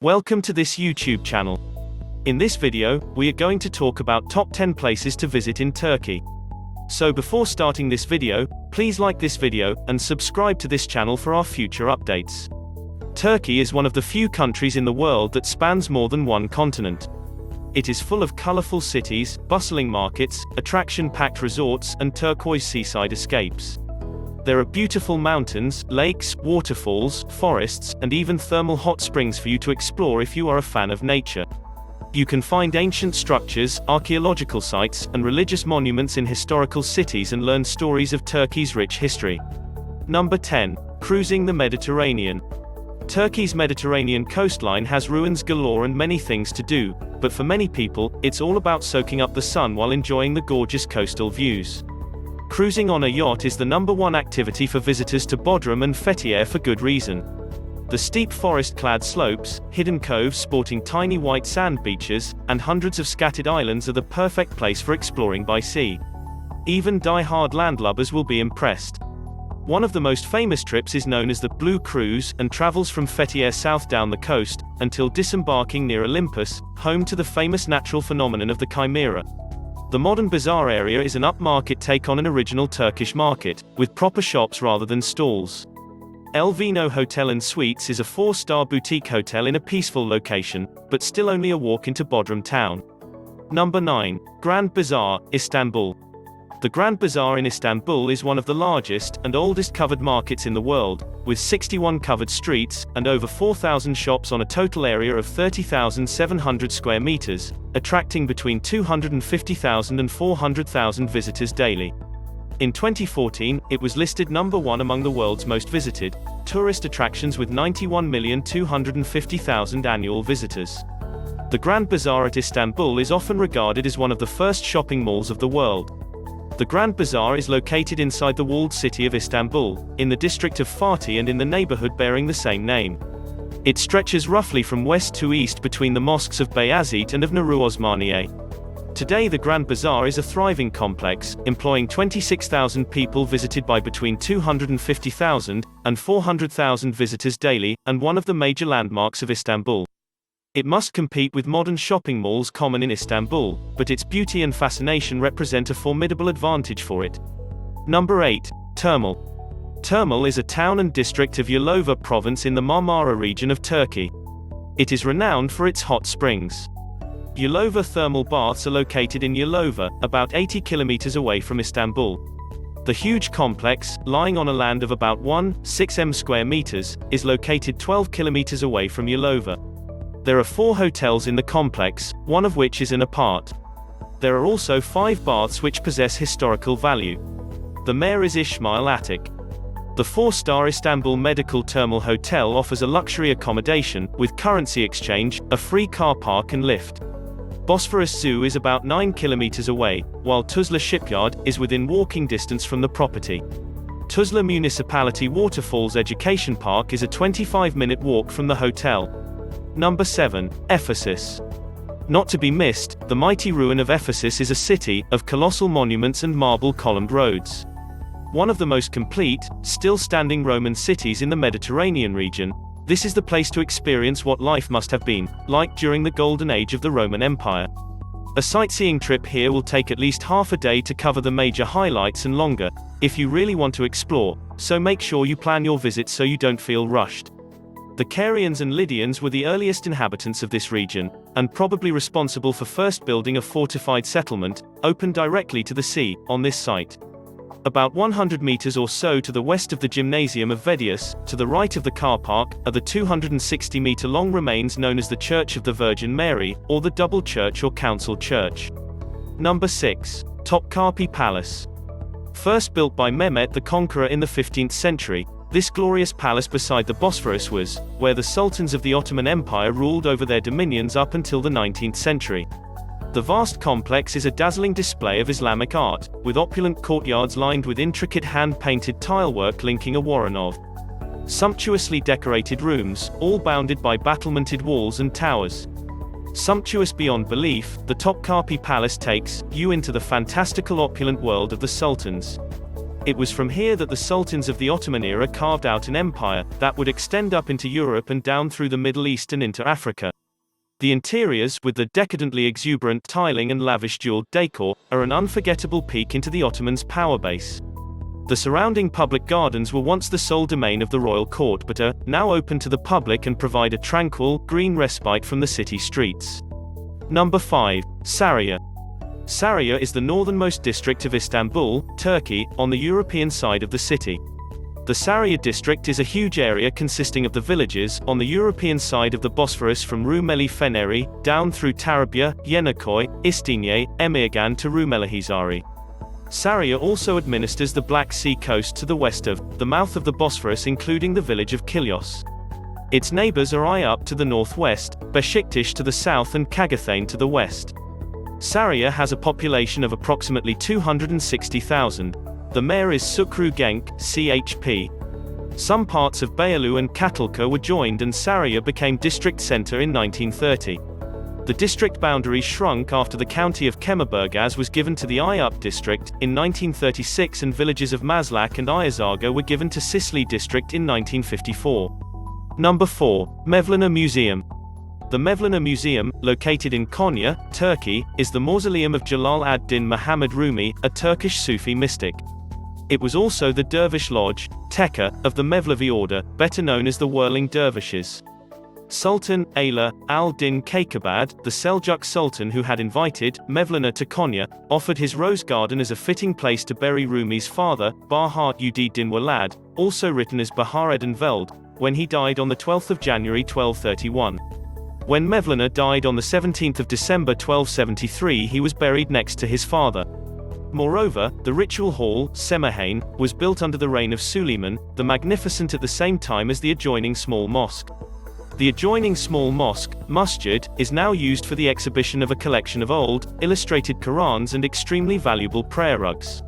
Welcome to this YouTube channel. In this video, we are going to talk about top 10 places to visit in Turkey. So before starting this video, please like this video, and subscribe to this channel for our future updates. Turkey is one of the few countries in the world that spans more than one continent. It is full of colorful cities, bustling markets, attraction-packed resorts, and turquoise seaside escapes. There are beautiful mountains, lakes, waterfalls, forests, and even thermal hot springs for you to explore if you are a fan of nature. You can find ancient structures, archaeological sites, and religious monuments in historical cities and learn stories of Turkey's rich history. Number 10. Cruising the Mediterranean. Turkey's Mediterranean coastline has ruins galore and many things to do, but for many people, it's all about soaking up the sun while enjoying the gorgeous coastal views. Cruising on a yacht is the #1 activity for visitors to Bodrum and Fethiye for good reason. The steep forest-clad slopes, hidden coves sporting tiny white sand beaches, and hundreds of scattered islands are the perfect place for exploring by sea. Even die-hard landlubbers will be impressed. One of the most famous trips is known as the Blue Cruise, and travels from Fethiye south down the coast, until disembarking near Olympus, home to the famous natural phenomenon of the Chimera. The modern Bazaar area is an upmarket take on an original Turkish market, with proper shops rather than stalls. El Vino Hotel and Suites is a 4-star boutique hotel in a peaceful location, but still only a walk into Bodrum town. Number 9. Grand Bazaar, Istanbul. The Grand Bazaar in Istanbul is one of the largest and oldest covered markets in the world, with 61 covered streets, and over 4,000 shops on a total area of 30,700 square meters, attracting between 250,000 and 400,000 visitors daily. In 2014, it was listed number 1 among the world's most visited tourist attractions with 91,250,000 annual visitors. The Grand Bazaar at Istanbul is often regarded as one of the first shopping malls of the world. The Grand Bazaar is located inside the walled city of Istanbul, in the district of Fatih and in the neighborhood bearing the same name. It stretches roughly from west to east between the mosques of Beyazıt and of Nuri Osmaniye. Today the Grand Bazaar is a thriving complex, employing 26,000 people visited by between 250,000 and 400,000 visitors daily, and one of the major landmarks of Istanbul. It must compete with modern shopping malls common in Istanbul, but its beauty and fascination represent a formidable advantage for it. Number 8. Termal. Termal is a town and district of Yalova province in the Marmara region of Turkey. It is renowned for its hot springs. Yalova thermal baths are located in Yalova, about 80 kilometers away from Istanbul. The huge complex, lying on a land of about 1.6 square meters, is located 12 kilometers away from Yalova. There are 4 hotels in the complex, one of which is an apart. There are also 5 baths which possess historical value. The mayor is Ismail Atik. The 4-star Istanbul Medical Termal Hotel offers a luxury accommodation, with currency exchange, a free car park and lift. Bosphorus Zoo is about 9 kilometers away, while Tuzla Shipyard is within walking distance from the property. Tuzla Municipality Waterfalls Education Park is a 25-minute walk from the hotel. Number 7. Ephesus. Not to be missed, the mighty ruin of Ephesus is a city of colossal monuments and marble-columned roads. One of the most complete, still-standing Roman cities in the Mediterranean region, this is the place to experience what life must have been like during the golden age of the Roman Empire. A sightseeing trip here will take at least half a day to cover the major highlights and longer, if you really want to explore, so make sure you plan your visit so you don't feel rushed. The Carians and Lydians were the earliest inhabitants of this region, and probably responsible for first building a fortified settlement, open directly to the sea, on this site. About 100 meters or so to the west of the Gymnasium of Vedius, to the right of the car park, are the 260-meter-long remains known as the Church of the Virgin Mary, or the Double Church or Council Church. Number 6. Topkapi Palace. First built by Mehmet the Conqueror in the 15th century, this glorious palace beside the Bosphorus was where the sultans of the Ottoman Empire ruled over their dominions up until the 19th century. The vast complex is a dazzling display of Islamic art, with opulent courtyards lined with intricate hand-painted tilework linking a Voronov. Sumptuously decorated rooms, all bounded by battlemented walls and towers. Sumptuous beyond belief, the Topkapi Palace takes you into the fantastical opulent world of the sultans. It was from here that the sultans of the Ottoman era carved out an empire that would extend up into Europe and down through the Middle East and into Africa. The interiors, with the decadently exuberant tiling and lavish jeweled decor, are an unforgettable peek into the Ottomans' power base. The surrounding public gardens were once the sole domain of the royal court but are now open to the public and provide a tranquil, green respite from the city streets. Number 5. Saria. Saria is the northernmost district of Istanbul, Turkey, on the European side of the city. The Saria district is a huge area consisting of the villages on the European side of the Bosphorus from Rumeli Feneri, down through Tarabya, Yenikoi, Istinye, Emirgan to Rumelahizari. Saria also administers the Black Sea coast to the west of the mouth of the Bosphorus, including the village of Kilyos. Its neighbors are Ayap to the northwest, Beşiktaş to the south and Kagathane to the west. Saria has a population of approximately 260,000. The mayor is Sukru Genk, CHP. Some parts of Beyoğlu and Çatalca were joined and Saria became district center in 1930. The district boundaries shrunk after the county of Kemerburgaz was given to the Ayap district in 1936 and villages of Maslak and Ayazaga were given to Sicily district in 1954. Number 4. Mevlin Museum. The Mevlin Museum, located in Konya, Turkey, is the mausoleum of Celal ad-Din Muhammad Rumi, a Turkish Sufi mystic. It was also the dervish lodge, Tekke, of the Mevlevi order, better known as the Whirling Dervishes. Sultan Ala al-Din Kaikabad, the Seljuk Sultan who had invited Mevlana to Konya, offered his rose garden as a fitting place to bury Rumi's father, Bahar ud-Din Walad, also written as Bahar-Eddin Veld, when he died on 12 January 1231. When Mevlana died on 17 December 1273, he was buried next to his father. Moreover, the ritual hall, Semahane, was built under the reign of Suleiman, the Magnificent, at the same time as the adjoining small mosque. The adjoining small mosque, Masjid, is now used for the exhibition of a collection of old, illustrated Qurans and extremely valuable prayer rugs.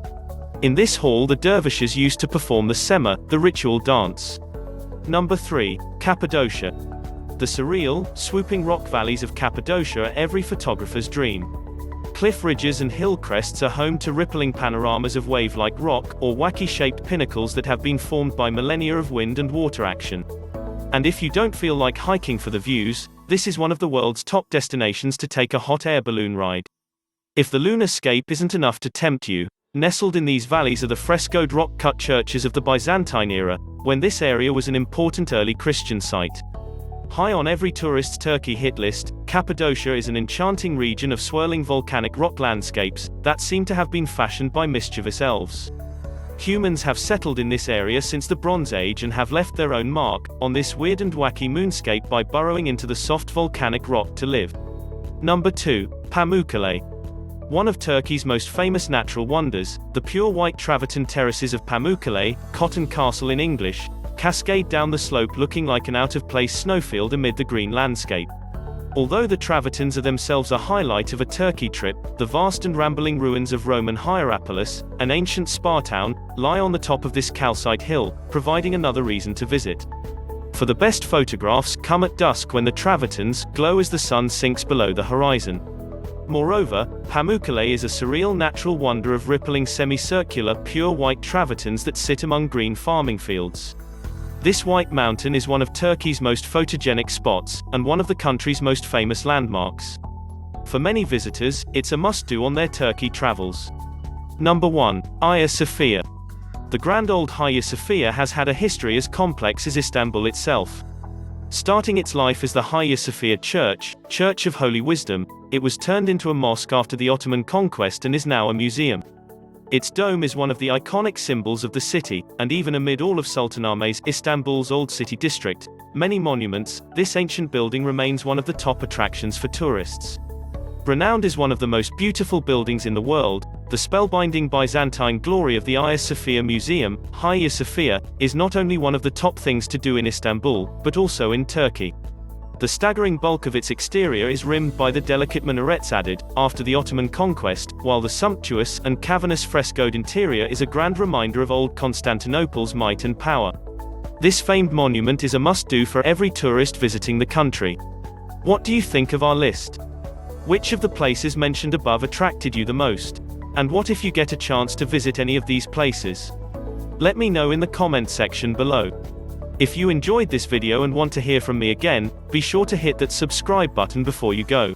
In this hall the dervishes used to perform the Sema, the ritual dance. Number 3. Cappadocia. The surreal, swooping rock valleys of Cappadocia are every photographer's dream. Cliff ridges and hill crests are home to rippling panoramas of wave-like rock, or wacky-shaped pinnacles that have been formed by millennia of wind and water action. And if you don't feel like hiking for the views, this is one of the world's top destinations to take a hot air balloon ride. If the lunarscape isn't enough to tempt you, nestled in these valleys are the frescoed rock-cut churches of the Byzantine era, when this area was an important early Christian site. High on every tourist's Turkey hit list, Cappadocia is an enchanting region of swirling volcanic rock landscapes that seem to have been fashioned by mischievous elves. Humans have settled in this area since the Bronze Age and have left their own mark on this weird and wacky moonscape by burrowing into the soft volcanic rock to live. Number 2. Pamukkale. One of Turkey's most famous natural wonders, the pure white travertine terraces of Pamukkale, Cotton Castle in English, cascade down the slope looking like an out-of-place snowfield amid the green landscape. Although the travertines are themselves a highlight of a Turkey trip, the vast and rambling ruins of Roman Hierapolis, an ancient spa town, lie on the top of this calcite hill, providing another reason to visit. For the best photographs, come at dusk when the travertines glow as the sun sinks below the horizon. Moreover, Pamukkale is a surreal natural wonder of rippling semicircular, pure white travertines that sit among green farming fields. This white mountain is one of Turkey's most photogenic spots, and one of the country's most famous landmarks. For many visitors, it's a must-do on their Turkey travels. Number 1. Hagia Sophia. The grand old Hagia Sophia has had a history as complex as Istanbul itself. Starting its life as the Hagia Sophia Church, Church of Holy Wisdom, it was turned into a mosque after the Ottoman conquest and is now a museum. Its dome is one of the iconic symbols of the city, and even amid all of Sultanahmet's, Istanbul's old city district, many monuments, this ancient building remains one of the top attractions for tourists. Renowned as one of the most beautiful buildings in the world, the spellbinding Byzantine glory of the Hagia Sophia Museum, Hagia Sophia, is not only one of the top things to do in Istanbul, but also in Turkey. The staggering bulk of its exterior is rimmed by the delicate minarets added after the Ottoman conquest, while the sumptuous and cavernous frescoed interior is a grand reminder of old Constantinople's might and power. This famed monument is a must-do for every tourist visiting the country. What do you think of our list? Which of the places mentioned above attracted you the most? And what if you get a chance to visit any of these places? Let me know in the comment section below. If you enjoyed this video and want to hear from me again, be sure to hit that subscribe button before you go.